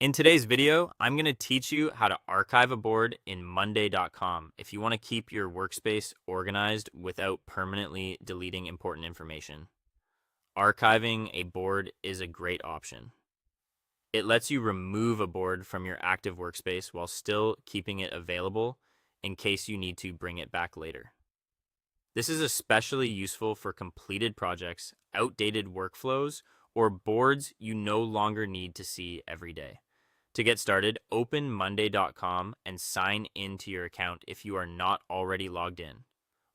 In today's video, I'm going to teach you how to archive a board in Monday.com if you want to keep your workspace organized without permanently deleting important information. Archiving a board is a great option. It lets you remove a board from your active workspace while still keeping it available in case you need to bring it back later. This is especially useful for completed projects, outdated workflows, or boards you no longer need to see every day. To get started, open Monday.com and sign into your account if you are not already logged in.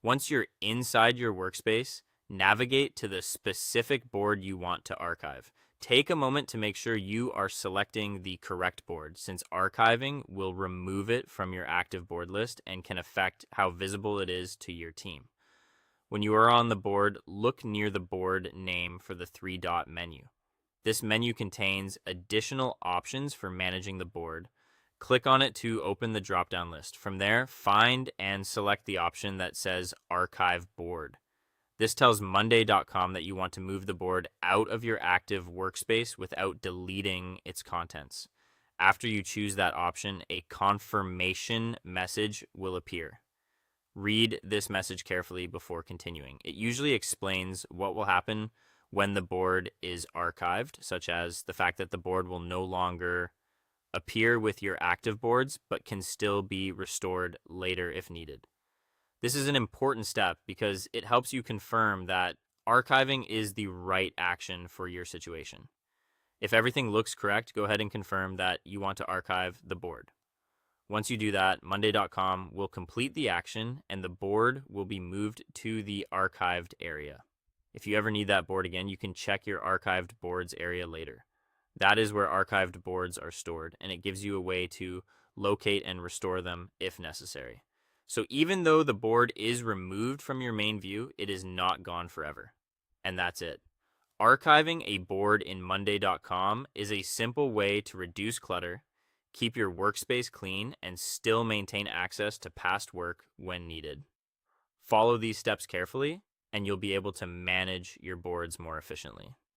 Once you're inside your workspace, navigate to the specific board you want to archive. Take a moment to make sure you are selecting the correct board, since archiving will remove it from your active board list and can affect how visible it is to your team. When you are on the board, look near the board name for the three-dot menu. This menu contains additional options for managing the board. Click on it to open the drop-down list. From there, find and select the option that says Archive Board. This tells Monday.com that you want to move the board out of your active workspace without deleting its contents. After you choose that option, a confirmation message will appear. Read this message carefully before continuing. It usually explains what will happen when the board is archived, such as the fact that the board will no longer appear with your active boards, but can still be restored later if needed. This is an important step because it helps you confirm that archiving is the right action for your situation. If everything looks correct, go ahead and confirm that you want to archive the board. Once you do that, Monday.com will complete the action and the board will be moved to the archived area. If you ever need that board again, you can check your archived boards area later. That is where archived boards are stored, and it gives you a way to locate and restore them if necessary. So even though the board is removed from your main view, it is not gone forever. And that's it. Archiving a board in Monday.com is a simple way to reduce clutter, keep your workspace clean, and still maintain access to past work when needed. Follow these steps carefully, and you'll be able to manage your boards more efficiently.